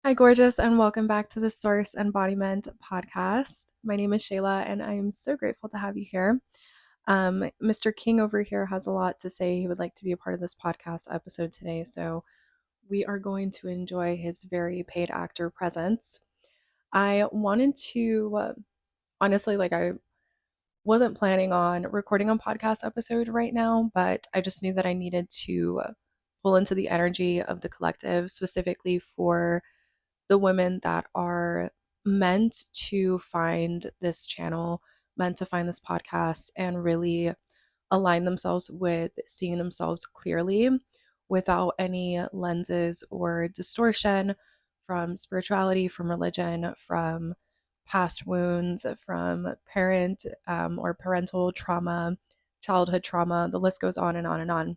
Hi, gorgeous, and welcome back to the Source Embodiment Podcast. My name is Sheila, and I am so grateful to have you here. Mr. King over here has a lot to say. He would like to be a part of this podcast episode today, so we are going to enjoy his very paid actor presence. I wanted to, honestly, I wasn't planning on recording a podcast episode right now, but I just knew that I needed to pull into the energy of the collective, specifically for the women that are meant to find this channel, meant to find this podcast, and really align themselves with seeing themselves clearly without any lenses or distortion from spirituality, from religion, from past wounds, from parent or parental trauma, childhood trauma. The list goes on and on and on.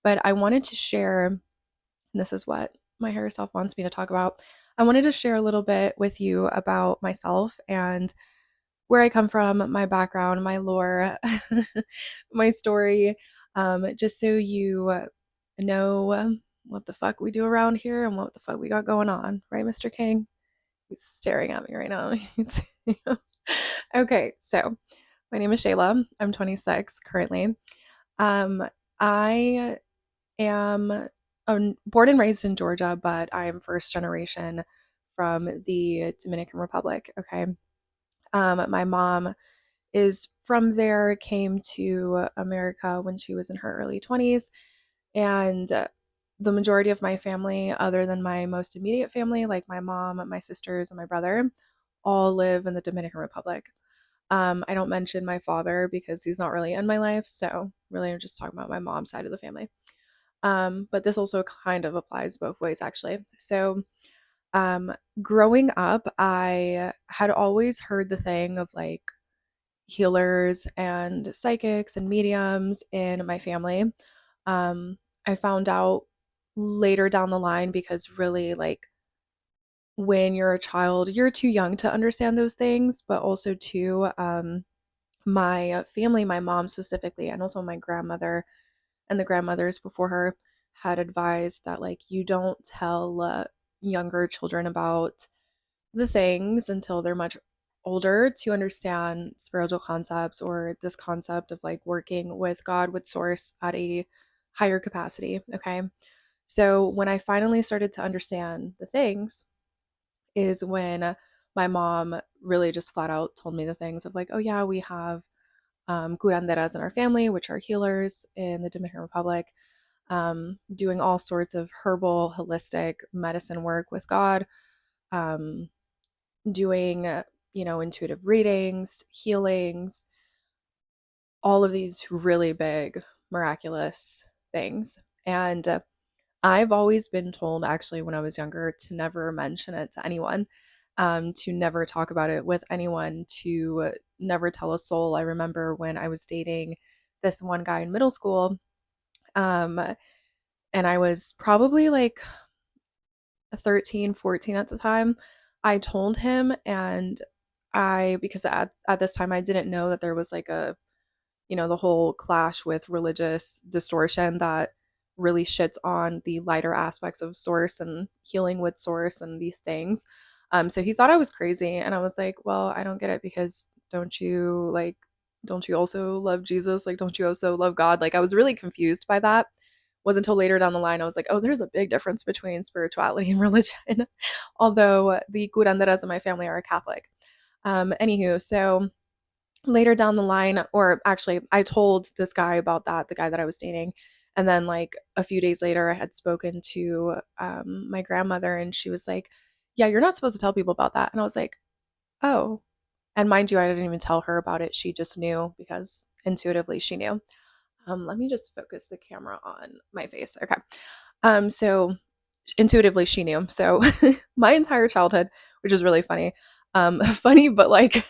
But I wanted to share, and this is what my higher self wants me to talk about. I wanted to share a little bit with you about myself and where I come from, my background, my lore, my story, just so you know what the fuck we do around here and what the fuck we got going on, right, Mr. King? He's staring at me right now. Okay, so my name is Shayla. I'm 26 currently. I am born and raised in Georgia, but I am first generation from the Dominican Republic. Okay. My mom is from there, came to America when she was in her early 20s. And the majority of my family, other than my most immediate family, like my mom, my sisters, and my brother, all live in the Dominican Republic. I don't mention my father because he's not really in my life. So, really, I'm just talking about my mom's side of the family. But this also kind of applies both ways, actually. So, um, growing up, I had always heard the thing of like healers and psychics and mediums in my family. Um, I found out later down the line because really, like, when you're a child, you're too young to understand those things, but also, too, my family, my mom specifically, and also my grandmother and the grandmothers before her had advised that like you don't tell younger children about the things until they're much older to understand spiritual concepts or this concept of like working with God, with source at a higher capacity. Okay. So when I finally started to understand the things is when my mom really just flat out told me the things of like, oh yeah, we have curanderas in our family, which are healers in the Dominican Republic, doing all sorts of herbal, holistic medicine work with God, um, doing, intuitive readings, healings, all of these really big, miraculous things. And I've always been told, actually, when I was younger, to never mention it to anyone, to never talk about it with anyone, to never tell a soul. I remember when I was dating this one guy in middle school, um, and I was probably like 13, 14 at the time. I told him, and because at this time I didn't know that there was like the whole clash with religious distortion that really shits on the lighter aspects of source and healing with source and these things. So he thought I was crazy, and I was like, well, I don't get it, because don't you also love Jesus? Like, don't you also love God? Like, I was really confused by that. Wasn't until later down the line I was like, oh, there's a big difference between spirituality and religion. Although the curanderas in my family are Catholic. Anywho, so later down the line, or actually, I told this guy about that, the guy that I was dating. And then, like, a few days later, I had spoken to my grandmother, and she was like, yeah, you're not supposed to tell people about that. And I was like, oh. And mind you, I didn't even tell her about it. She just knew because intuitively she knew. Let me just focus the camera on my face. Okay. So intuitively she knew. So my entire childhood, which is really funny, funny, but like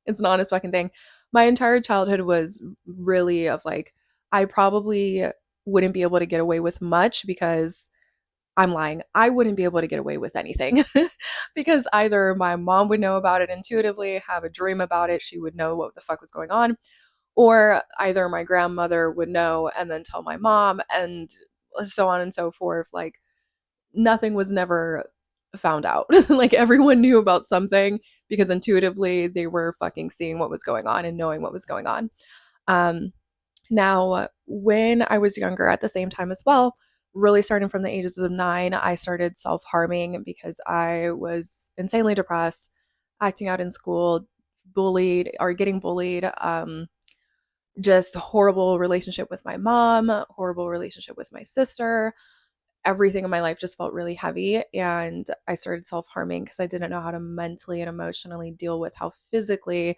it's an honest fucking thing. My entire childhood was really of like, I probably wouldn't be able to get away with much because I'm lying. I wouldn't be able to get away with anything because either my mom would know about it intuitively, have a dream about it, she would know what the fuck was going on, or either my grandmother would know and then tell my mom, and so on and so forth. Like, nothing was never found out. Like everyone knew about something because intuitively they were fucking seeing what was going on and knowing what was going on. Um, Now, when I was younger at the same time as well, really starting from the ages of 9, I started self-harming because I was insanely depressed, acting out in school, bullied or getting bullied, just horrible relationship with my mom, horrible relationship with my sister. Everything in my life just felt really heavy, and I started self-harming because I didn't know how to mentally and emotionally deal with how physically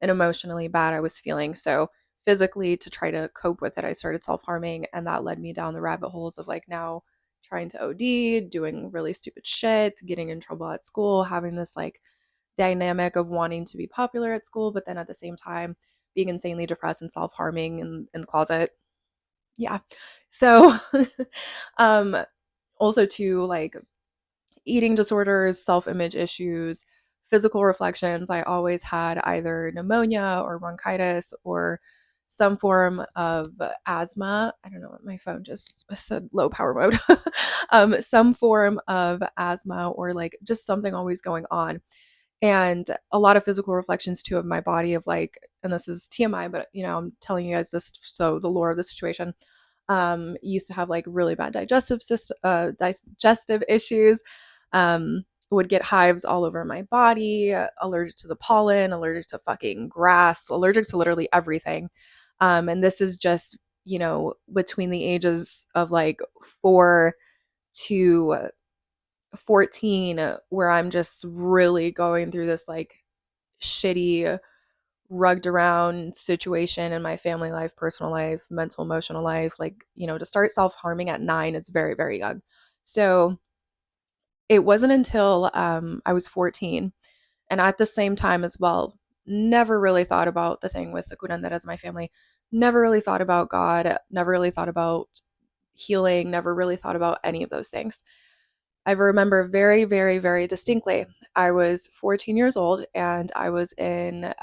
and emotionally bad I was feeling. So physically, to try to cope with it, I started self-harming, and that led me down the rabbit holes of like now trying to OD, doing really stupid shit, getting in trouble at school, having this like dynamic of wanting to be popular at school, but then at the same time being insanely depressed and self-harming in the closet. Yeah. So um also to like eating disorders, self-image issues, physical reflections. I always had either pneumonia or bronchitis or some form of asthma. I don't know what my phone just said, low power mode. Some form of asthma or like just something always going on. And a lot of physical reflections too of my body of like, and this is TMI, but I'm telling you guys this so the lore of the situation. Used to have like really bad digestive issues. Would get hives all over my body, allergic to the pollen, allergic to fucking grass, allergic to literally everything. And this is just, between the ages of like 4 to 14, where I'm just really going through this like shitty, rugged around situation in my family life, personal life, mental, emotional life. Like, to start self harming at 9 is very, very young. So it wasn't until I was 14, and at the same time as well, never really thought about the thing with the curanderas in my family, never really thought about God, never really thought about healing, never really thought about any of those things. I remember very, very, very distinctly. I was 14 years old and I was in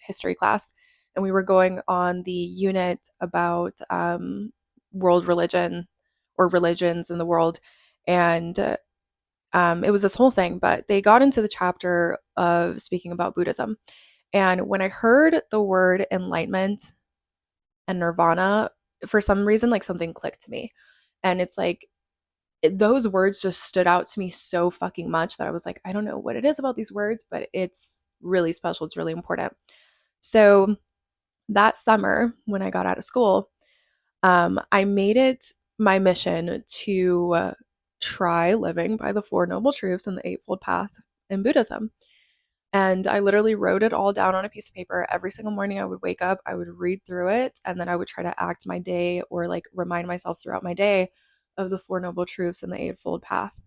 history class, and we were going on the unit about world religion or religions in the world. And it was this whole thing, but they got into the chapter of speaking about Buddhism. And when I heard the word enlightenment and nirvana, for some reason, like something clicked to me. And it's like, those words just stood out to me so fucking much that I was like, I don't know what it is about these words, but it's really special. It's really important. So that summer, when I got out of school, I made it my mission to try living by the Four Noble Truths and the Eightfold Path in Buddhism. And I literally wrote it all down on a piece of paper. Every single morning I would wake up, I would read through it, and then I would try to act my day or like remind myself throughout my day of the Four Noble Truths and the Eightfold Path.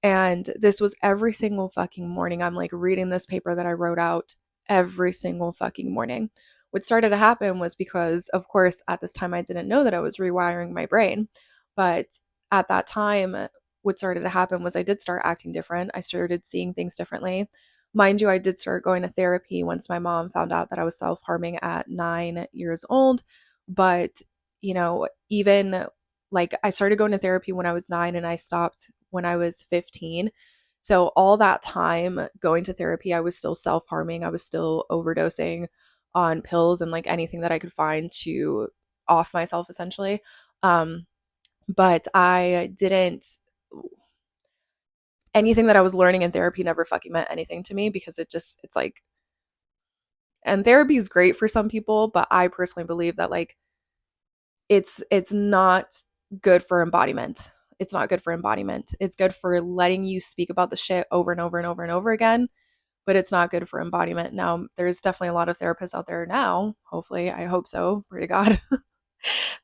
And this was every single fucking morning. I'm like reading this paper that I wrote out every single fucking morning. What started to happen was because, of course, at this time I didn't know that I was rewiring my brain. But at that time, what started to happen was I did start acting different. I started seeing things differently. Mind you, I did start going to therapy once my mom found out that I was self harming at 9 years old. But, even like I started going to therapy when I was 9 and I stopped when I was 15. So all that time going to therapy, I was still self-harming. I was still overdosing on pills and like anything that I could find to off myself essentially. Um, but I didn't anything that I was learning in therapy never fucking meant anything to me because it's like, and therapy is great for some people, but I personally believe that like it's not good for embodiment. It's not good for embodiment. It's good for letting you speak about the shit over and over and over and over again, but it's not good for embodiment. Now, there's definitely a lot of therapists out there now. Hopefully, I hope so. Pray to God.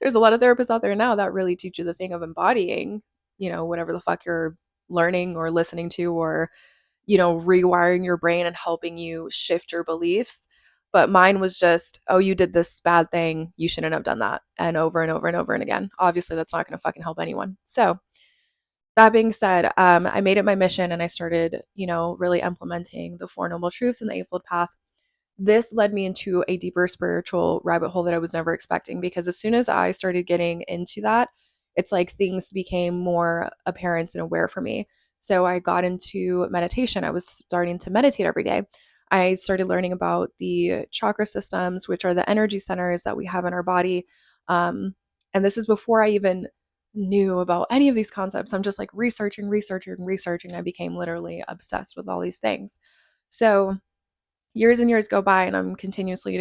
There's a lot of therapists out there now that really teach you the thing of embodying, whatever the fuck you're learning or listening to, or rewiring your brain and helping you shift your beliefs. But mine was just, oh, you did this bad thing. You shouldn't have done that. And over and over and over and again. Obviously, that's not going to fucking help anyone. So, that being said, I made it my mission and I started, really implementing the Four Noble Truths and the Eightfold Path. This led me into a deeper spiritual rabbit hole that I was never expecting, because as soon as I started getting into that, it's like things became more apparent and aware for me. So I got into meditation. I was starting to meditate every day. I started learning about the chakra systems, which are the energy centers that we have in our body. And this is before I even knew about any of these concepts. I'm just like researching. I became literally obsessed with all these things. So years and years go by, and I'm continuously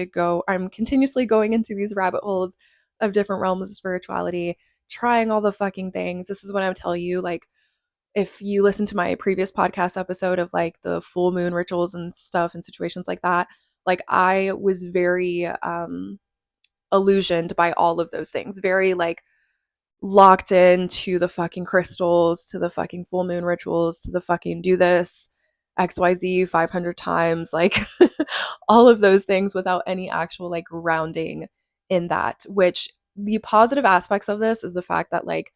going into these rabbit holes of different realms of spirituality, trying all the fucking things. This is what I'm telling you, like, if you listen to my previous podcast episode of like the full moon rituals and stuff and situations like that, like I was very illusioned by all of those things, very like locked into the fucking crystals, to the fucking full moon rituals, to the fucking do this XYZ 500 times, like all of those things without any actual like grounding in that. Which the positive aspects of this is the fact that like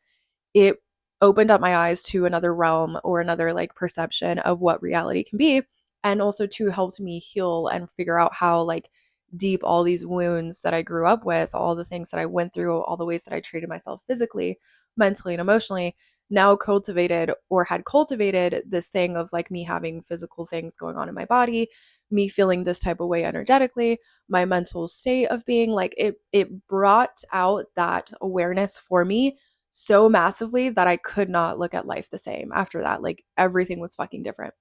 it opened up my eyes to another realm or another like perception of what reality can be, and also to helped me heal and figure out how like deep all these wounds that I grew up with, all the things that I went through, all the ways that I treated myself physically, mentally, and emotionally, now cultivated or had cultivated this thing of like me having physical things going on in my body, me feeling this type of way energetically, my mental state of being like it brought out that awareness for me so massively that I could not look at life the same after that. Like everything was fucking different.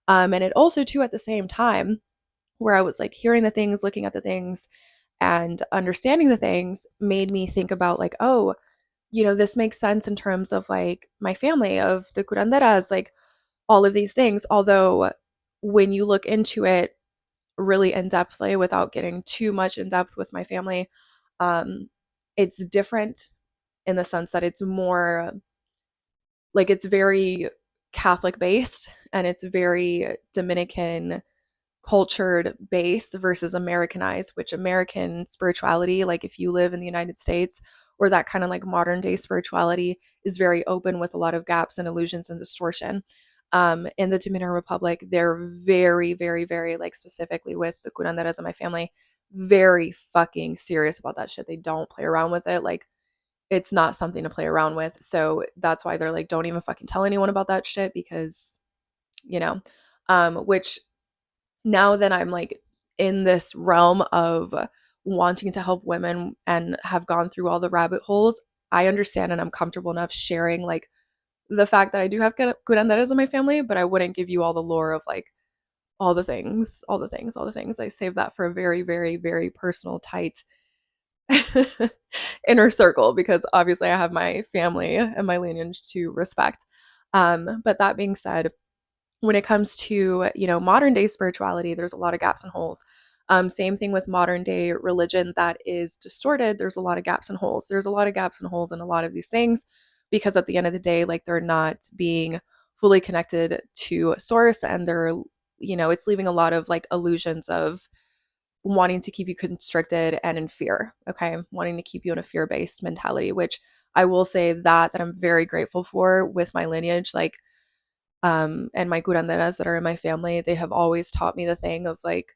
And it also too at the same time where I was like hearing the things, looking at the things, and understanding the things made me think about like, oh, this makes sense in terms of like my family of the curanderas, like all of these things. Although when you look into it really in depthly without getting too much in depth with my family, it's different in the sense that it's more like it's very Catholic based and it's very Dominican cultured based versus Americanized, which American spirituality, like if you live in the United States or that kind of like modern day spirituality, is very open with a lot of gaps and illusions and distortion. In the Dominican Republic, they're very, very, very like specifically with the curanderas in my family, very fucking serious about that shit. They don't play around with it. Like it's not something to play around with. So that's why they're like, don't even fucking tell anyone about that shit because, you know, which now that I'm like in this realm of wanting to help women and have gone through all the rabbit holes, I understand and I'm comfortable enough sharing like the fact that I do have curanderas in my family, but I wouldn't give you all the lore of like all the things. I save that for a very, very, very personal, tight inner circle because obviously I have my family and my lineage to respect. But that being said, when it comes to, modern day spirituality, there's a lot of gaps and holes. Same thing with modern day religion that is distorted. There's a lot of gaps and holes. There's a lot of gaps and holes in a lot of these things because at the end of the day, like they're not being fully connected to source and it's leaving a lot of like illusions of wanting to keep you constricted and in fear. Okay. Wanting to keep you in a fear-based mentality, which I will say that I'm very grateful for with my lineage. Like, and my curanderas that are in my family, they have always taught me the thing of like,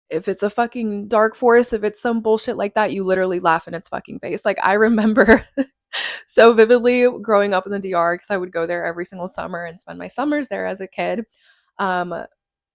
if it's a fucking dark forest, if it's some bullshit like that, you literally laugh in its fucking face. Like I remember so vividly growing up in the DR because I would go there every single summer and spend my summers there as a kid. Um,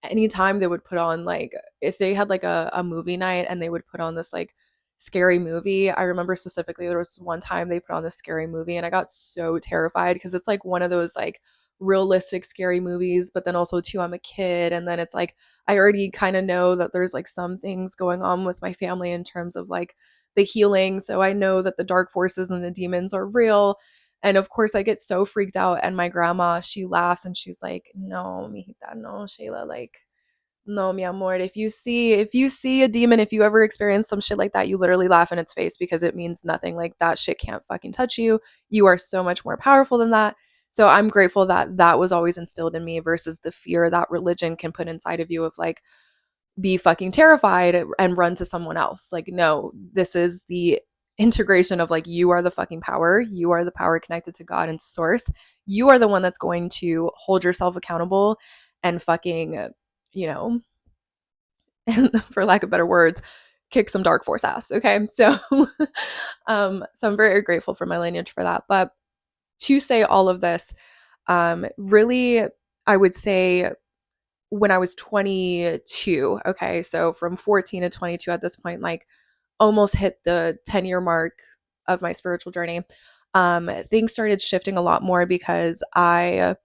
Anytime they would put on like if they had like a movie night and they would put on this like scary movie. I remember specifically there was one time they put on this scary movie and I got so terrified because it's like one of those like realistic scary movies, but then also too I'm a kid and then it's like I already kind of know that there's like some things going on with my family in terms of like the healing. So I know that the dark forces and the demons are real. And of course I get so freaked out and my grandma, she laughs and she's like, "No, mijita, no, Sheila, like no, mi amor, if you see a demon, if you ever experience some shit like that, you literally laugh in its face because it means nothing. Like that shit can't fucking touch you. You are so much more powerful than that." So I'm grateful that that was always instilled in me versus the fear that religion can put inside of you of like be fucking terrified and run to someone else. Like no, this is the integration of like you are the fucking power. You are the power connected to God and to source. You are the one that's going to hold yourself accountable and fucking, you know, for lack of better words, kick some dark force ass. Okay. So, so I'm very grateful for my lineage for that. But to say all of this, Really, I would say when I was 22, okay, so from 14 to 22 at this point, like almost hit the 10-year mark of my spiritual journey. Things started shifting a lot more because I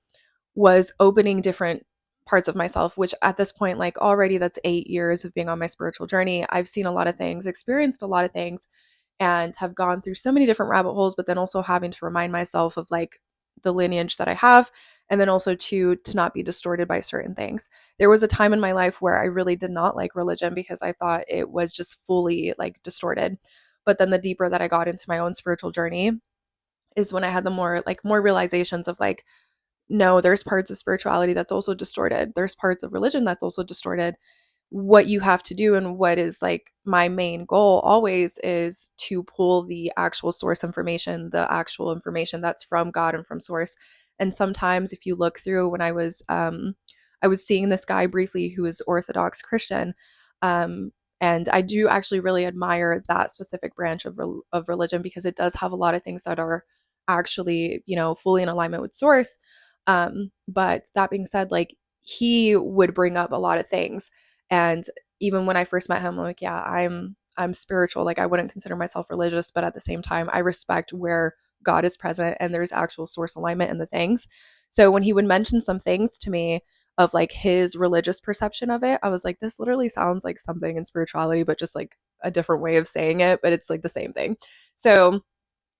was opening different parts of myself, which at this point, like already that's 8 years of being on my spiritual journey. I've seen a lot of things, experienced a lot of things, and have gone through so many different rabbit holes, but then also having to remind myself of like the lineage that I have, and then also to not be distorted by certain things. There was a time in my life where I really did not like religion because I thought it was just fully like distorted. But then the deeper that I got into my own spiritual journey is when I had the more realizations of like, no, there's parts of spirituality that's also distorted. There's parts of religion that's also distorted. What you have to do, and what is like my main goal always, is to pull the actual source information, the actual information that's from God and from source. And sometimes if you look through, when I was seeing this guy briefly who is Orthodox Christian, um and I do actually really admire that specific branch of religion because it does have a lot of things that are actually, fully in alignment with source. But that being said, like he would bring up a lot of things. And even when I first met him, I'm like, yeah, I'm spiritual. Like I wouldn't consider myself religious, but at the same time, I respect where God is present and there's actual source alignment in the things. So when he would mention some things to me of like his religious perception of it, I was like, this literally sounds like something in spirituality, but just like a different way of saying it, but it's like the same thing. So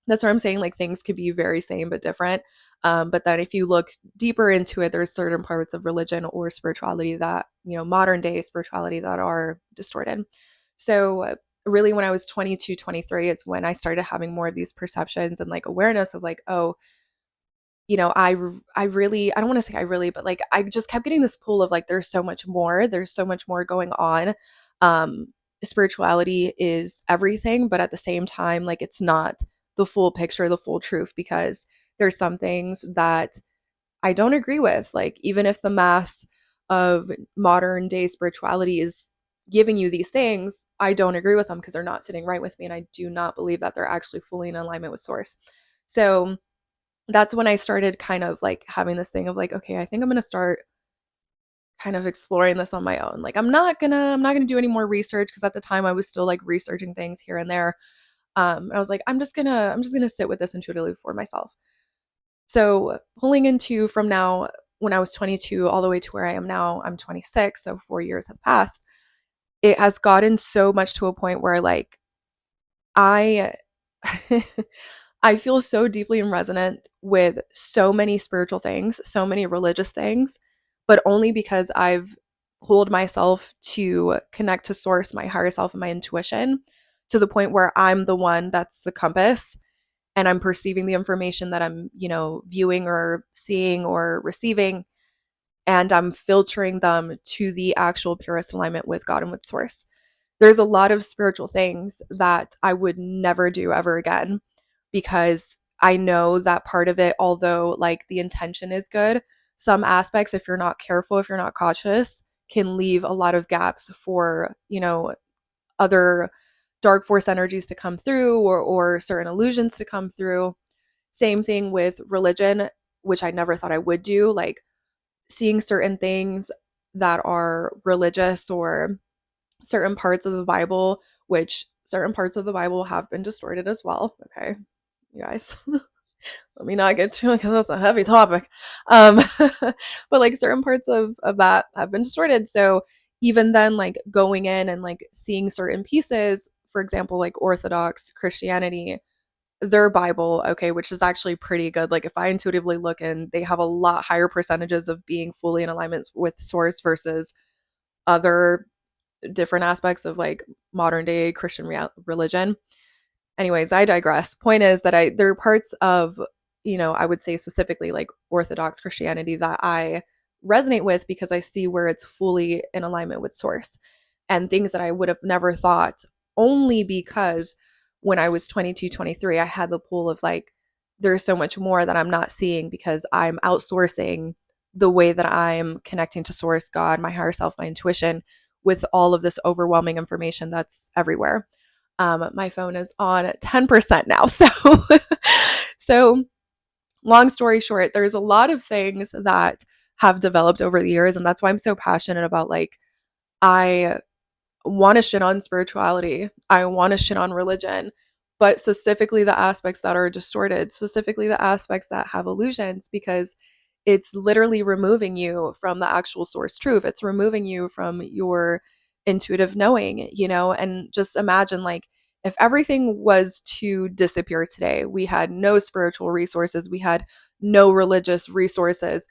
that's where I'm saying like things could be very same but different. But then if you look deeper into it, there's certain parts of religion or spirituality that, modern day spirituality, that are distorted. So really when I was 22, 23 is when I started having more of these perceptions and like awareness of like, oh, I really, I don't want to say I really, but like I just kept getting this pull of like there's so much more going on. Um Spirituality is everything, but at the same time, like it's not the full picture, the full truth, because there's some things that I don't agree with. Like even if the mass of modern day spirituality is giving you these things, I don't agree with them because they're not sitting right with me, and I do not believe that they're actually fully in alignment with source. So that's when I started kind of like having this thing of like, okay, I think I'm gonna start kind of exploring this on my own. Like I'm not gonna do any more research, because at the time I was still like researching things here and there. I was like, I'm just gonna sit with this intuitively for myself. So pulling into from now, when I was 22 all the way to where I am now, I'm 26, so 4 years have passed. It has gotten so much to a point where like I I feel so deeply in resonant with so many spiritual things, so many religious things, but only because I've pulled myself to connect to source, my higher self, and my intuition, to the point where I'm the one that's the compass, and I'm perceiving the information that I'm, viewing or seeing or receiving, and I'm filtering them to the actual purest alignment with God and with source. There's a lot of spiritual things that I would never do ever again, because I know that part of it, although like the intention is good, some aspects, if you're not careful, if you're not cautious, can leave a lot of gaps for, other dark force energies to come through, or certain illusions to come through. Same thing with religion, which I never thought I would do, like seeing certain things that are religious, or certain parts of the Bible, which certain parts of the Bible have been distorted as well. Okay, you guys, let me not get too, because that's a heavy topic. But like certain parts of that have been distorted. So even then, like going in and like seeing certain pieces, for example, like Orthodox Christianity, their Bible, okay, which is actually pretty good. Like if I intuitively look in, they have a lot higher percentages of being fully in alignment with source versus other different aspects of like modern day Christian religion. Anyways, I digress. Point is that there are parts of, I would say specifically like Orthodox Christianity that I resonate with because I see where it's fully in alignment with source, and things that I would have never thought, only because when I was 22, 23, I had the pull of like, there's so much more that I'm not seeing because I'm outsourcing the way that I'm connecting to source, God, my higher self, my intuition, with all of this overwhelming information that's everywhere. My phone is on 10% now. So, so long story short, there's a lot of things that have developed over the years, and that's why I'm so passionate about, like, I want to shit on spirituality. I want to shit on religion, but specifically the aspects that are distorted, specifically the aspects that have illusions, because it's literally removing you from the actual source truth. It's removing you from your intuitive knowing, and just imagine, like, if everything was to disappear today, we had no spiritual resources, we had no religious resources.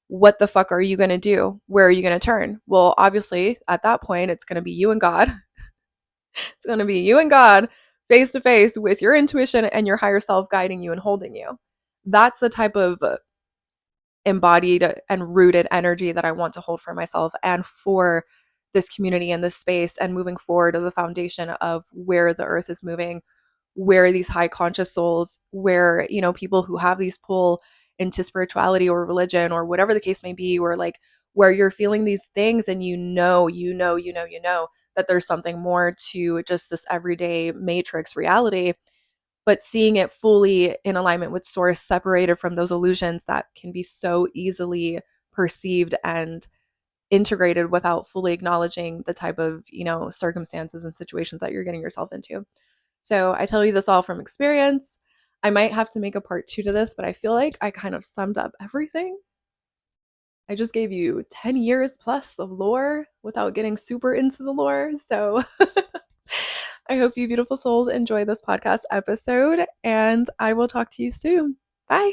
What the fuck are you going to do? Where are you going to turn? Well, obviously, at that point, it's going to be you and God. It's going to be you and God face to face with your intuition and your higher self guiding you and holding you. That's the type of embodied and rooted energy that I want to hold for myself and for this community and this space, and moving forward of the foundation of where the earth is moving, where these high conscious souls, where, people who have these pull into spirituality or religion or whatever the case may be, or like where you're feeling these things and that there's something more to just this everyday matrix reality, but seeing it fully in alignment with source, separated from those illusions that can be so easily perceived and integrated without fully acknowledging the type of, circumstances and situations that you're getting yourself into. So I tell you this all from experience. I might have to make a part 2 to this, but I feel like I kind of summed up everything. I just gave you 10 years plus of lore without getting super into the lore. So I hope you beautiful souls enjoy this podcast episode, and I will talk to you soon. Bye.